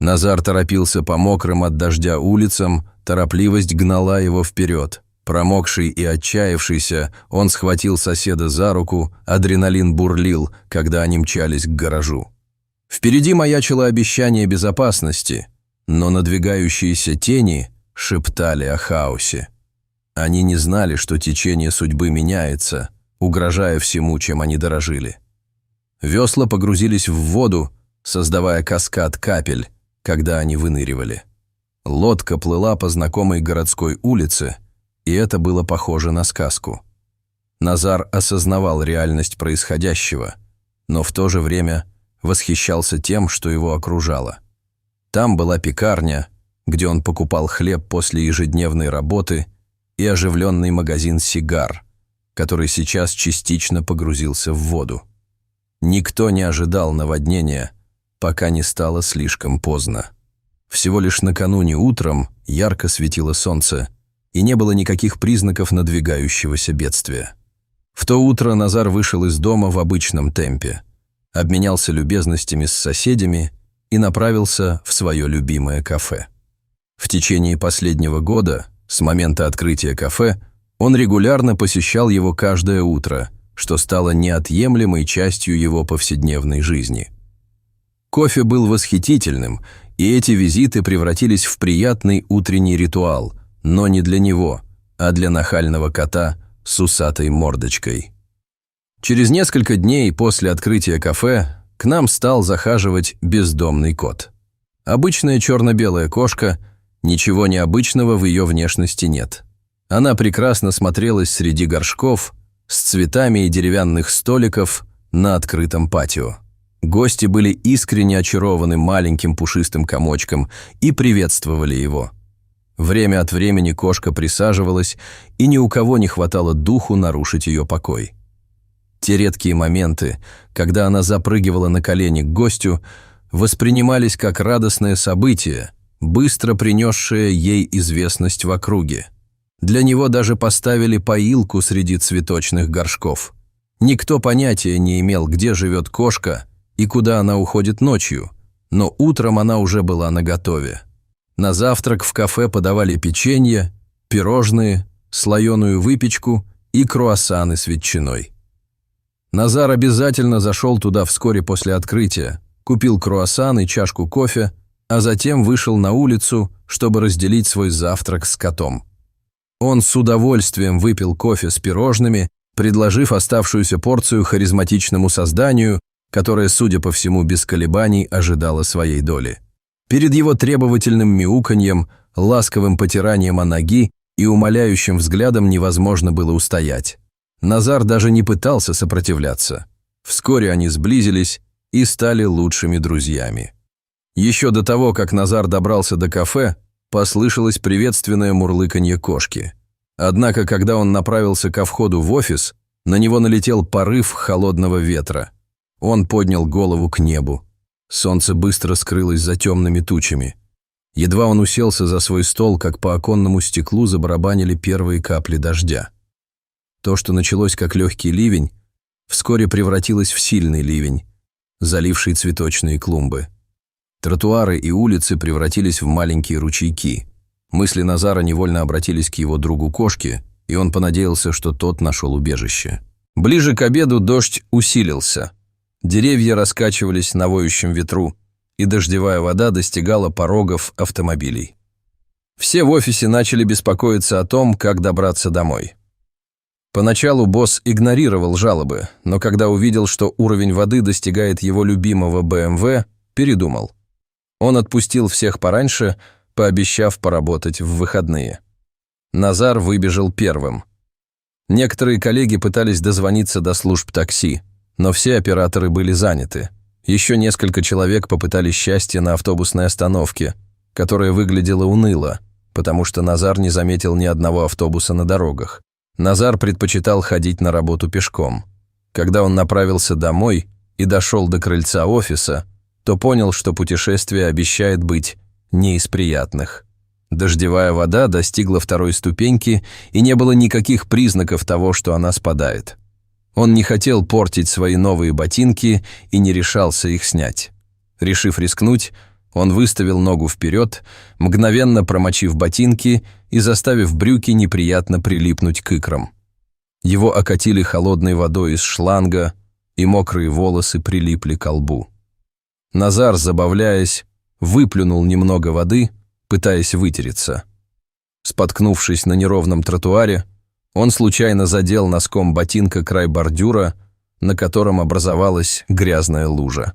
Назар торопился по мокрым от дождя улицам, торопливость гнала его вперед. Промокший и отчаявшийся, он схватил соседа за руку, адреналин бурлил, когда они мчались к гаражу. Впереди маячило обещание безопасности, но надвигающиеся тени шептали о хаосе. Они не знали, что течение судьбы меняется, угрожая всему, чем они дорожили. Весла погрузились в воду, создавая каскад капель, когда они выныривали. Лодка плыла по знакомой городской улице, и это было похоже на сказку. Назар осознавал реальность происходящего, но в то же время восхищался тем, что его окружало. Там была пекарня, где он покупал хлеб после ежедневной работы, и оживленный магазин сигар, который сейчас частично погрузился в воду. Никто не ожидал наводнения, пока не стало слишком поздно. Всего лишь накануне утром ярко светило солнце, и не было никаких признаков надвигающегося бедствия. В то утро Назар вышел из дома в обычном темпе, обменялся любезностями с соседями и направился в свое любимое кафе. В течение последнего года, с момента открытия кафе, он регулярно посещал его каждое утро, что стало неотъемлемой частью его повседневной жизни. Кофе был восхитительным, и эти визиты превратились в приятный утренний ритуал, но не для него, а для нахального кота с усатой мордочкой. Через несколько дней после открытия кафе к нам стал захаживать бездомный кот. Обычная черно-белая кошка, ничего необычного в ее внешности нет. Она прекрасно смотрелась среди горшков, с цветами и деревянных столиков на открытом патио. Гости были искренне очарованы маленьким пушистым комочком и приветствовали его. Время от времени кошка присаживалась, и ни у кого не хватало духу нарушить ее покой. Те редкие моменты, когда она запрыгивала на колени к гостю, воспринимались как радостное событие, быстро принесшее ей известность в округе. Для него даже поставили поилку среди цветочных горшков. Никто понятия не имел, где живет кошка и куда она уходит ночью, но утром она уже была наготове. На завтрак в кафе подавали печенье, пирожные, слоеную выпечку и круассаны с ветчиной. Назар обязательно зашел туда вскоре после открытия, купил круассан и чашку кофе, а затем вышел на улицу, чтобы разделить свой завтрак с котом. Он с удовольствием выпил кофе с пирожными, предложив оставшуюся порцию харизматичному созданию, которое, судя по всему, без колебаний ожидало своей доли. Перед его требовательным мяуканьем, ласковым потиранием о ноги и умоляющим взглядом невозможно было устоять. Назар даже не пытался сопротивляться. Вскоре они сблизились и стали лучшими друзьями. Еще до того, как Назар добрался до кафе, послышалось приветственное мурлыканье кошки. Однако, когда он направился ко входу в офис, на него налетел порыв холодного ветра. Он поднял голову к небу. Солнце быстро скрылось за темными тучами. Едва он уселся за свой стол, как по оконному стеклу забарабанили первые капли дождя. То, что началось как легкий ливень, вскоре превратилось в сильный ливень, заливший цветочные клумбы. Тротуары и улицы превратились в маленькие ручейки. Мысли Назара невольно обратились к его другу-кошке, и он понадеялся, что тот нашел убежище. Ближе к обеду дождь усилился. Деревья раскачивались на воющем ветру, и дождевая вода достигала порогов автомобилей. Все в офисе начали беспокоиться о том, как добраться домой. Поначалу босс игнорировал жалобы, но когда увидел, что уровень воды достигает его любимого БМВ, передумал. Он отпустил всех пораньше, пообещав поработать в выходные. Назар выбежал первым. Некоторые коллеги пытались дозвониться до служб такси, но все операторы были заняты. Еще несколько человек попытались счастье на автобусной остановке, которая выглядела уныло, потому что Назар не заметил ни одного автобуса на дорогах. Назар предпочитал ходить на работу пешком. Когда он направился домой и дошел до крыльца офиса, то понял, что путешествие обещает быть не из приятных. Дождевая вода достигла второй ступеньки, и не было никаких признаков того, что она спадает. Он не хотел портить свои новые ботинки и не решался их снять. Решив рискнуть, Он выставил ногу вперед, мгновенно промочив ботинки и заставив брюки неприятно прилипнуть к икрам. Его окатили холодной водой из шланга, и мокрые волосы прилипли к лбу. Назар, забавляясь, выплюнул немного воды, пытаясь вытереться. Споткнувшись на неровном тротуаре, он случайно задел носком ботинка край бордюра, на котором образовалась грязная лужа.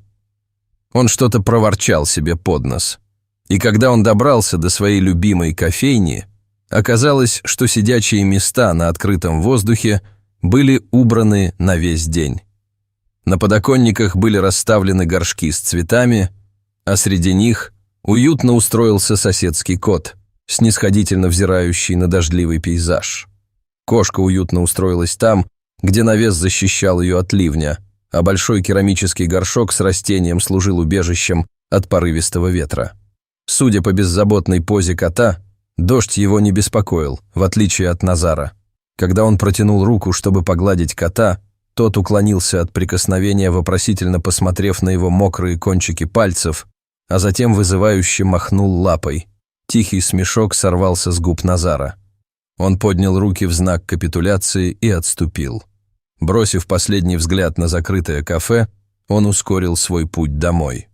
Он что-то проворчал себе под нос. И когда он добрался до своей любимой кофейни, оказалось, что сидячие места на открытом воздухе были убраны на весь день. На подоконниках были расставлены горшки с цветами, а среди них уютно устроился соседский кот, снисходительно взирающий на дождливый пейзаж. Кошка уютно устроилась там, где навес защищал ее от ливня, а большой керамический горшок с растением служил убежищем от порывистого ветра. Судя по беззаботной позе кота, дождь его не беспокоил, в отличие от Назара. Когда он протянул руку, чтобы погладить кота, тот уклонился от прикосновения, вопросительно посмотрев на его мокрые кончики пальцев, а затем вызывающе махнул лапой. Тихий смешок сорвался с губ Назара. Он поднял руки в знак капитуляции и отступил. Бросив последний взгляд на закрытое кафе, он ускорил свой путь домой.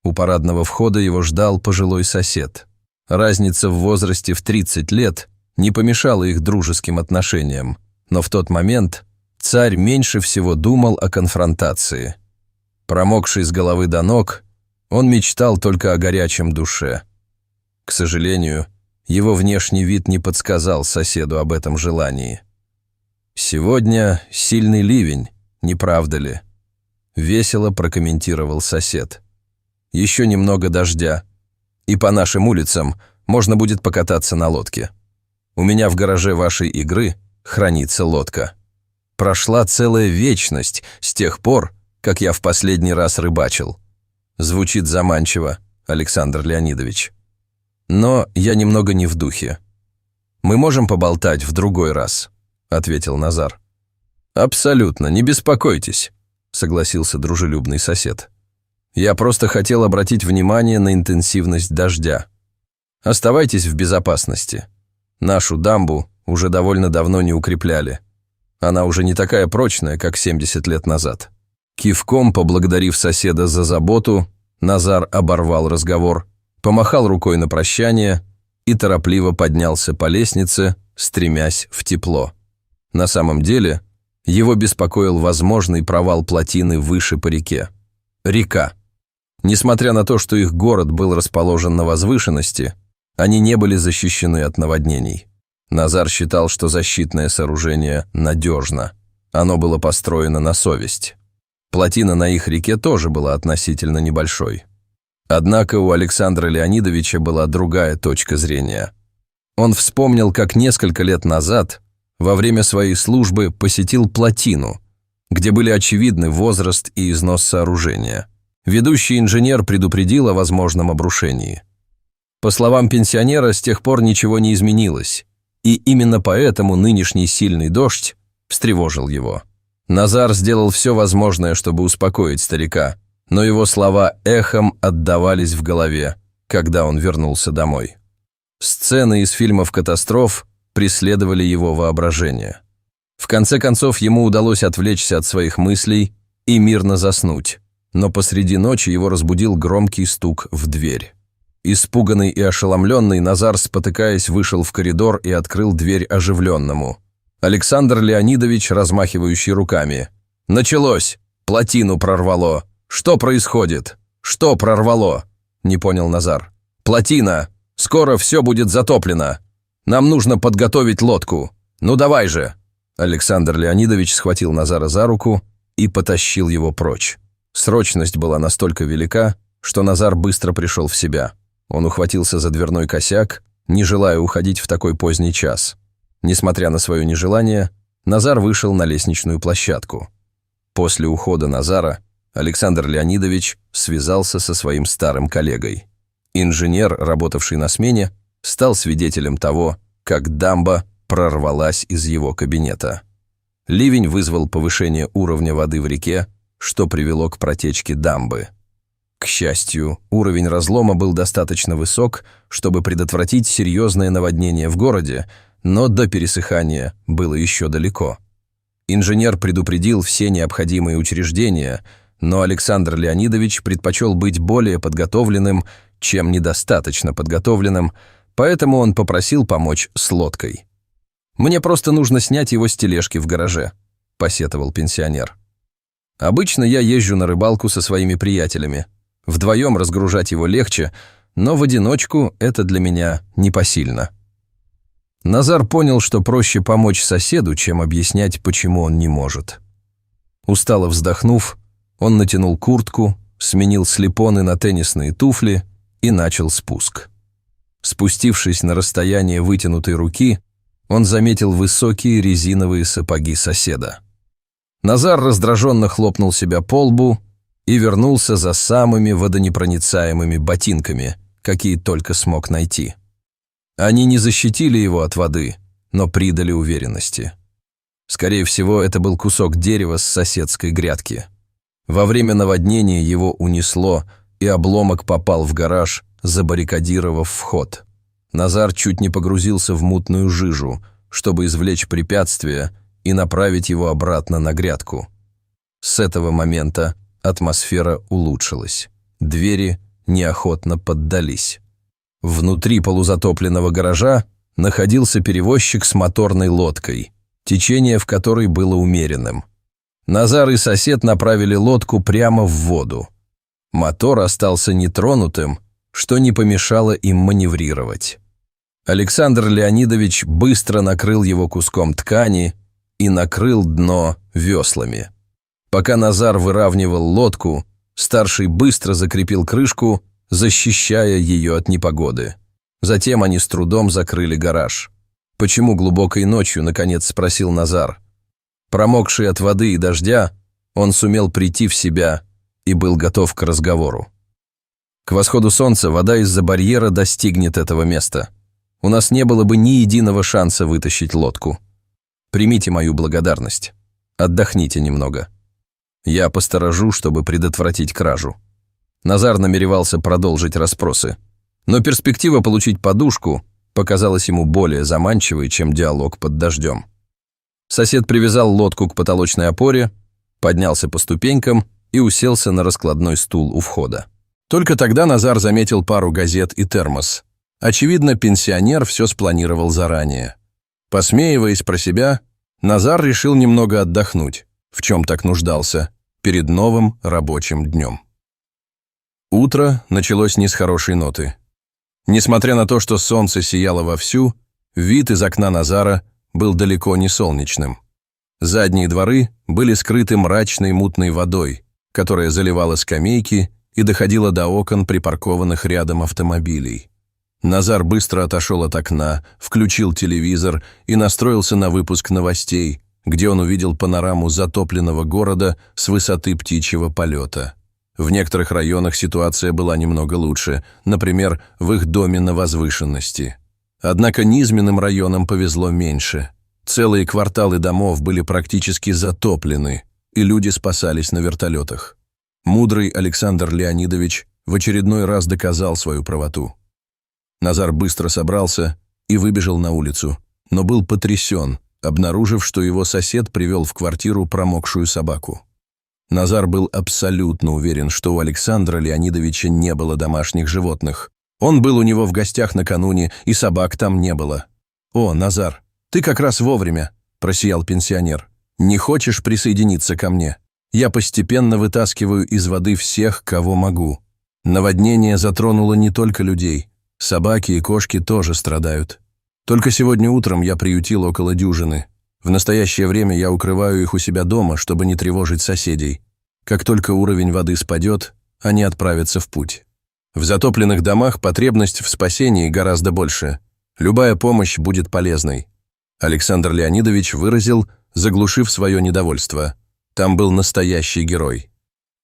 У парадного входа его ждал пожилой сосед. Разница в возрасте в 30 лет не помешала их дружеским отношениям, но в тот момент царь меньше всего думал о конфронтации. Промокший с головы до ног, он мечтал только о горячем душе. К сожалению, его внешний вид не подсказал соседу об этом желании. «Сегодня сильный ливень, не правда ли?» — весело прокомментировал сосед. «Еще немного дождя, и по нашим улицам можно будет покататься на лодке. У меня в гараже вашей игры хранится лодка. Прошла целая вечность с тех пор, как я в последний раз рыбачил. Звучит заманчиво, Александр Леонидович. Но я немного не в духе. Мы можем поболтать в другой раз», — ответил Назар. «Абсолютно, не беспокойтесь», — согласился дружелюбный сосед. «Я просто хотел обратить внимание на интенсивность дождя. Оставайтесь в безопасности. Нашу дамбу уже довольно давно не укрепляли. Она уже не такая прочная, как 70 лет назад». Кивком поблагодарив соседа за заботу, Назар оборвал разговор, помахал рукой на прощание и торопливо поднялся по лестнице, стремясь в тепло. На самом деле, его беспокоил возможный провал плотины выше по реке. Река. Несмотря на то, что их город был расположен на возвышенности, они не были защищены от наводнений. Назар считал, что защитное сооружение надежно. Оно было построено на совесть. Плотина на их реке тоже была относительно небольшой. Однако у Александра Леонидовича была другая точка зрения. Он вспомнил, как несколько лет назад, во время своей службы, посетил плотину, где были очевидны возраст и износ сооружения. Ведущий инженер предупредил о возможном обрушении. По словам пенсионера, с тех пор ничего не изменилось, и именно поэтому нынешний сильный дождь встревожил его. Назар сделал все возможное, чтобы успокоить старика, но его слова эхом отдавались в голове, когда он вернулся домой. Сцены из фильмов катастроф преследовали его воображение. В конце концов, ему удалось отвлечься от своих мыслей и мирно заснуть, но посреди ночи его разбудил громкий стук в дверь. Испуганный и ошеломленный, Назар, спотыкаясь, вышел в коридор и открыл дверь оживленному. Александр Леонидович, размахивающий руками. «Началось! Плотину прорвало! Что происходит? Что прорвало?» — не понял Назар. «Плотина! Скоро все будет затоплено! Нам нужно подготовить лодку! Ну давай же!» Александр Леонидович схватил Назара за руку и потащил его прочь. Срочность была настолько велика, что Назар быстро пришел в себя. Он ухватился за дверной косяк, не желая уходить в такой поздний час. Несмотря на свое нежелание, Назар вышел на лестничную площадку. После ухода Назара Александр Леонидович связался со своим старым коллегой. Инженер, работавший на смене, стал свидетелем того, как дамба прорвалась из его кабинета. Ливень вызвал повышение уровня воды в реке, что привело к протечке дамбы. К счастью, уровень разлома был достаточно высок, чтобы предотвратить серьезное наводнение в городе, но до пересыхания было еще далеко. Инженер предупредил все необходимые учреждения, но Александр Леонидович предпочел быть более подготовленным, чем недостаточно подготовленным, поэтому он попросил помочь с лодкой. «Мне просто нужно снять его с тележки в гараже», – посетовал пенсионер. «Обычно я езжу на рыбалку со своими приятелями. Вдвоем разгружать его легче, но в одиночку это для меня непосильно». Назар понял, что проще помочь соседу, чем объяснять, почему он не может. Устало вздохнув, он натянул куртку, сменил слипоны на теннисные туфли и начал спуск. Спустившись на расстояние вытянутой руки, он заметил высокие резиновые сапоги соседа. Назар раздраженно хлопнул себя по лбу и вернулся за самыми водонепроницаемыми ботинками, какие только смог найти. Они не защитили его от воды, но придали уверенности. Скорее всего, это был кусок дерева с соседской грядки. Во время наводнения его унесло, и обломок попал в гараж, забаррикадировав вход. Назар чуть не погрузился в мутную жижу, чтобы извлечь препятствие и направить его обратно на грядку. С этого момента атмосфера улучшилась. Двери неохотно поддались. Внутри полузатопленного гаража находился перевозчик с моторной лодкой, течение в которой было умеренным. Назар и сосед направили лодку прямо в воду. Мотор остался нетронутым, что не помешало им маневрировать. Александр Леонидович быстро накрыл его куском ткани и накрыл дно веслами. Пока Назар выравнивал лодку, старший быстро закрепил крышку, защищая ее от непогоды. Затем они с трудом закрыли гараж. «Почему глубокой ночью?» – наконец спросил Назар. Промокший от воды и дождя, он сумел прийти в себя и был готов к разговору. «К восходу солнца вода из-за барьера достигнет этого места. У нас не было бы ни единого шанса вытащить лодку. Примите мою благодарность. Отдохните немного. Я посторожу, чтобы предотвратить кражу». Назар намеревался продолжить расспросы, но перспектива получить подушку показалась ему более заманчивой, чем диалог под дождем. Сосед привязал лодку к потолочной опоре, поднялся по ступенькам и уселся на раскладной стул у входа. Только тогда Назар заметил пару газет и термос. Очевидно, пенсионер все спланировал заранее. Посмеиваясь про себя, Назар решил немного отдохнуть, в чем так нуждался, перед новым рабочим днем. Утро началось не с хорошей ноты. Несмотря на то, что солнце сияло вовсю, вид из окна Назара был далеко не солнечным. Задние дворы были скрыты мрачной мутной водой, которая заливала скамейки и доходила до окон припаркованных рядом автомобилей. Назар быстро отошел от окна, включил телевизор и настроился на выпуск новостей, где он увидел панораму затопленного города с высоты птичьего полета. В некоторых районах ситуация была немного лучше, например, в их доме на возвышенности. Однако низменным районам повезло меньше. Целые кварталы домов были практически затоплены, и люди спасались на вертолетах. Мудрый Александр Леонидович в очередной раз доказал свою правоту. Назар быстро собрался и выбежал на улицу, но был потрясен, обнаружив, что его сосед привел в квартиру промокшую собаку. Назар был абсолютно уверен, что у Александра Леонидовича не было домашних животных. Он был у него в гостях накануне, и собак там не было. «О, Назар, ты как раз вовремя», – просиял пенсионер. «Не хочешь присоединиться ко мне? Я постепенно вытаскиваю из воды всех, кого могу. Наводнение затронуло не только людей. Собаки и кошки тоже страдают. Только сегодня утром я приютил около дюжины. В настоящее время я укрываю их у себя дома, чтобы не тревожить соседей. Как только уровень воды спадет, они отправятся в путь. В затопленных домах потребность в спасении гораздо больше. Любая помощь будет полезной». Александр Леонидович выразил, заглушив свое недовольство. Там был настоящий герой.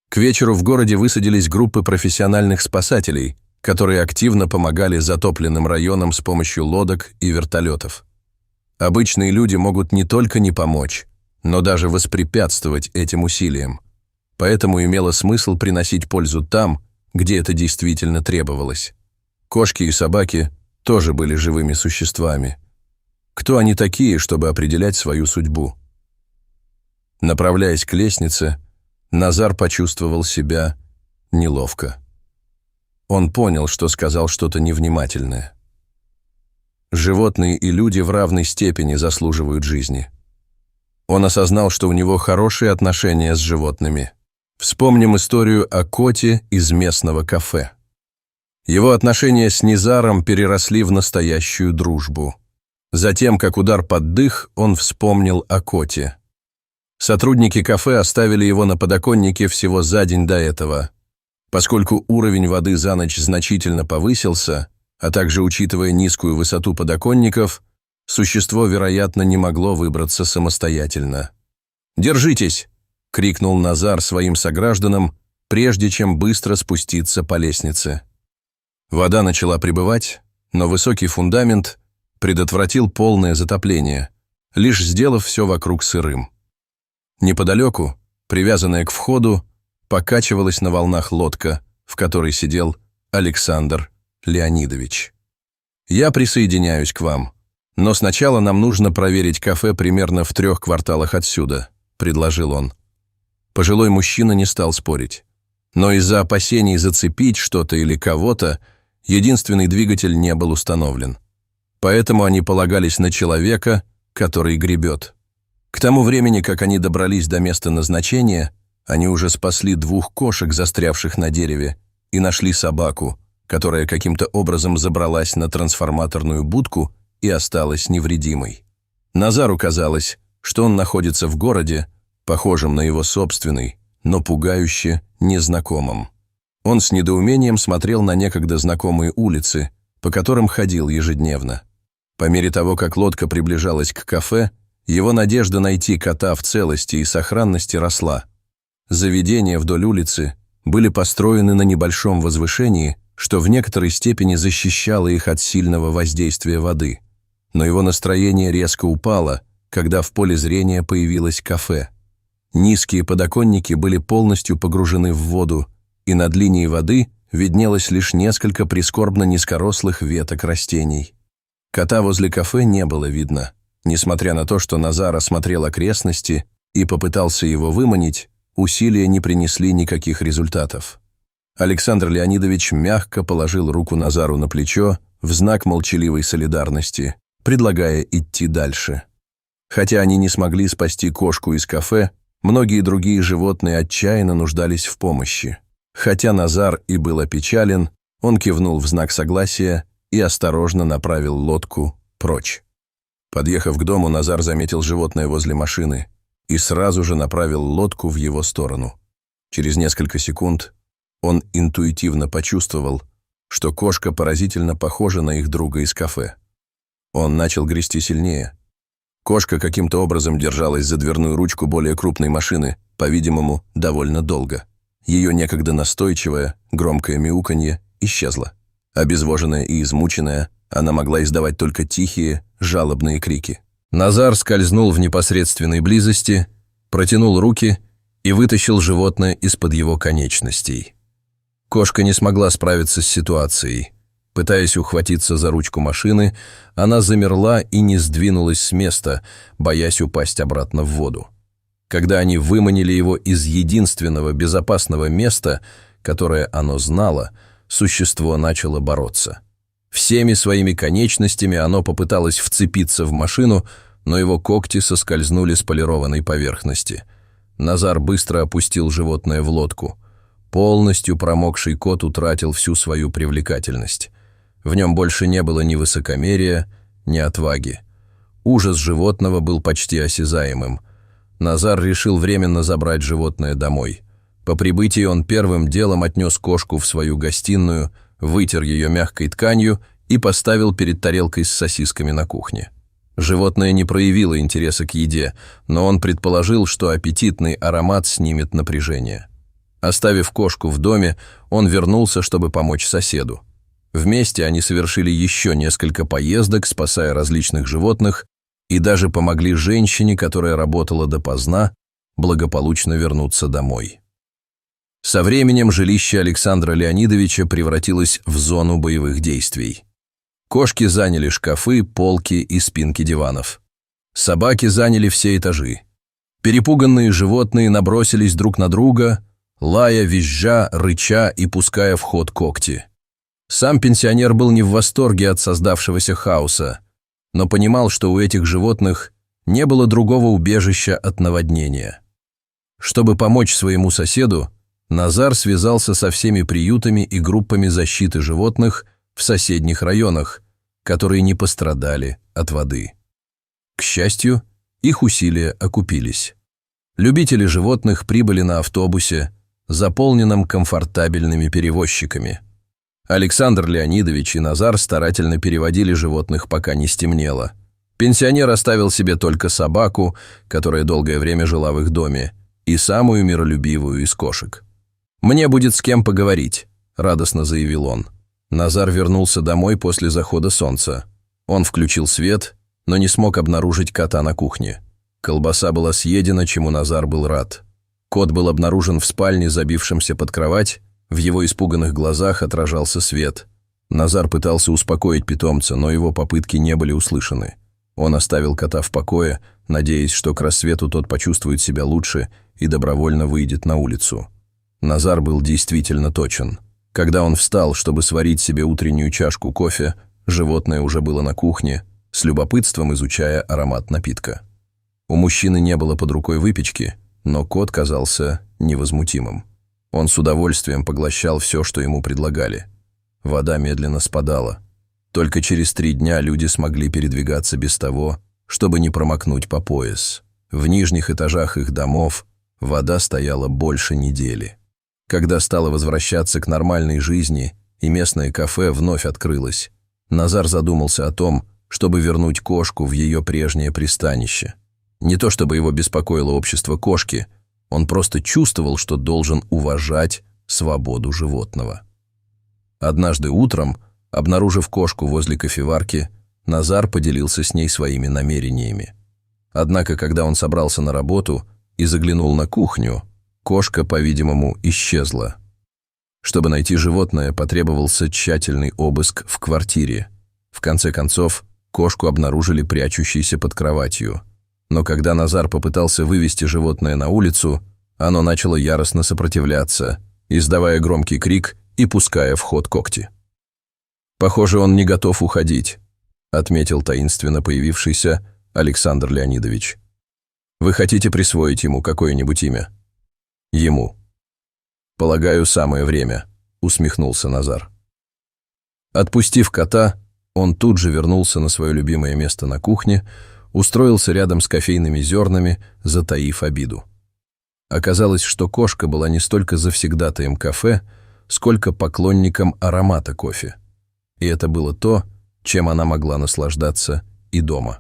К вечеру в городе высадились группы профессиональных спасателей, которые активно помогали затопленным районам с помощью лодок и вертолетов. Обычные люди могут не только не помочь, но даже воспрепятствовать этим усилиям. Поэтому имело смысл приносить пользу там, где это действительно требовалось. Кошки и собаки тоже были живыми существами. Кто они такие, чтобы определять свою судьбу? Направляясь к лестнице, Назар почувствовал себя неловко. Он понял, что сказал что-то невнимательное. Животные и люди в равной степени заслуживают жизни. Он осознал, что у него хорошие отношения с животными. Вспомним историю о коте из местного кафе. Его отношения с Низаром переросли в настоящую дружбу. Затем, как удар под дых, он вспомнил о коте. Сотрудники кафе оставили его на подоконнике всего за день до этого. Поскольку уровень воды за ночь значительно повысился, а также учитывая низкую высоту подоконников, существо, вероятно, не могло выбраться самостоятельно. «Держитесь!» — крикнул Назар своим согражданам, прежде чем быстро спуститься по лестнице. Вода начала прибывать, но высокий фундамент предотвратил полное затопление, лишь сделав все вокруг сырым. Неподалеку, привязанная к входу, покачивалась на волнах лодка, в которой сидел Александр Леонидович. «Я присоединяюсь к вам, но сначала нам нужно проверить кафе примерно в 3 кварталах отсюда», — предложил он. Пожилой мужчина не стал спорить. Но из-за опасений зацепить что-то или кого-то единственный двигатель не был установлен. Поэтому они полагались на человека, который гребет. К тому времени, как они добрались до места назначения, они уже спасли 2 кошек, застрявших на дереве, и нашли собаку, которая каким-то образом забралась на трансформаторную будку и осталась невредимой. Назару казалось, что он находится в городе, похожем на его собственный, но пугающе незнакомым. Он с недоумением смотрел на некогда знакомые улицы, по которым ходил ежедневно. По мере того, как лодка приближалась к кафе, его надежда найти кота в целости и сохранности росла. Заведения вдоль улицы были построены на небольшом возвышении, что в некоторой степени защищало их от сильного воздействия воды. Но его настроение резко упало, когда в поле зрения появилось кафе. Низкие подоконники были полностью погружены в воду, и над линией воды виднелось лишь несколько прискорбно низкорослых веток растений. Кота возле кафе не было видно. Несмотря на то, что Назар осмотрел окрестности и попытался его выманить, усилия не принесли никаких результатов. Александр Леонидович мягко положил руку Назару на плечо в знак молчаливой солидарности, предлагая идти дальше. Хотя они не смогли спасти кошку из кафе, многие другие животные отчаянно нуждались в помощи. Хотя Назар и был опечален, он кивнул в знак согласия и осторожно направил лодку прочь. Подъехав к дому, Назар заметил животное возле машины и сразу же направил лодку в его сторону. Через несколько секунд он интуитивно почувствовал, что кошка поразительно похожа на их друга из кафе. Он начал грести сильнее. Кошка каким-то образом держалась за дверную ручку более крупной машины, по-видимому, довольно долго. Ее некогда настойчивое, громкое мяуканье исчезло. Обезвоженная и измученная, она могла издавать только тихие, жалобные крики. Назар скользнул в непосредственной близости, протянул руки и вытащил животное из-под его конечностей. Кошка не смогла справиться с ситуацией. Пытаясь ухватиться за ручку машины, она замерла и не сдвинулась с места, боясь упасть обратно в воду. Когда они выманили его из единственного безопасного места, которое оно знало, существо начало бороться. Всеми своими конечностями оно попыталось вцепиться в машину, но его когти соскользнули с полированной поверхности. Назар быстро опустил животное в лодку. Полностью промокший кот утратил всю свою привлекательность. В нем больше не было ни высокомерия, ни отваги. Ужас животного был почти осязаемым. Назар решил временно забрать животное домой. По прибытии он первым делом отнес кошку в свою гостиную, вытер ее мягкой тканью и поставил перед тарелкой с сосисками на кухне. Животное не проявило интереса к еде, но он предположил, что аппетитный аромат снимет напряжение. Оставив кошку в доме, он вернулся, чтобы помочь соседу. Вместе они совершили еще несколько поездок, спасая различных животных, и даже помогли женщине, которая работала допоздна, благополучно вернуться домой. Со временем жилище Александра Леонидовича превратилось в зону боевых действий. Кошки заняли шкафы, полки и спинки диванов. Собаки заняли все этажи. Перепуганные животные набросились друг на друга, лая, визжа, рыча и пуская в ход когти. Сам пенсионер был не в восторге от создавшегося хаоса, но понимал, что у этих животных не было другого убежища от наводнения. Чтобы помочь своему соседу, Назар связался со всеми приютами и группами защиты животных в соседних районах, которые не пострадали от воды. К счастью, их усилия окупились. Любители животных прибыли на автобусе, заполненном комфортабельными перевозчиками. Александр Леонидович и Назар старательно переводили животных, пока не стемнело. Пенсионер оставил себе только собаку, которая долгое время жила в их доме, и самую миролюбивую из кошек. «Мне будет с кем поговорить», — радостно заявил он. Назар вернулся домой после захода солнца. Он включил свет, но не смог обнаружить кота на кухне. Колбаса была съедена, чему Назар был рад. Кот был обнаружен в спальне, забившемся под кровать. В его испуганных глазах отражался свет. Назар пытался успокоить питомца, но его попытки не были услышаны. Он оставил кота в покое, надеясь, что к рассвету тот почувствует себя лучше и добровольно выйдет на улицу. Назар был действительно точен. Когда он встал, чтобы сварить себе утреннюю чашку кофе, животное уже было на кухне, с любопытством изучая аромат напитка. У мужчины не было под рукой выпечки, но кот казался невозмутимым. Он с удовольствием поглощал все, что ему предлагали. Вода медленно спадала. Только через 3 дня люди смогли передвигаться без того, чтобы не промокнуть по пояс. В нижних этажах их домов вода стояла больше недели. Когда стало возвращаться к нормальной жизни и местное кафе вновь открылось, Назар задумался о том, чтобы вернуть кошку в ее прежнее пристанище. Не то чтобы его беспокоило общество кошки, он просто чувствовал, что должен уважать свободу животного. Однажды утром, обнаружив кошку возле кофеварки, Назар поделился с ней своими намерениями. Однако, когда он собрался на работу и заглянул на кухню, кошка, по-видимому, исчезла. Чтобы найти животное, потребовался тщательный обыск в квартире. В конце концов, кошку обнаружили прячущейся под кроватью. Но когда Назар попытался вывести животное на улицу, оно начало яростно сопротивляться, издавая громкий крик и пуская в ход когти. «Похоже, он не готов уходить», — отметил таинственно появившийся Александр Леонидович. «Вы хотите присвоить ему какое-нибудь имя?» «Ему». «Полагаю, самое время», — усмехнулся Назар. Отпустив кота, он тут же вернулся на свое любимое место на кухне, устроился рядом с кофейными зернами, затаив обиду. Оказалось, что кошка была не столько завсегдатаем кафе, сколько поклонником аромата кофе. И это было то, чем она могла наслаждаться и дома.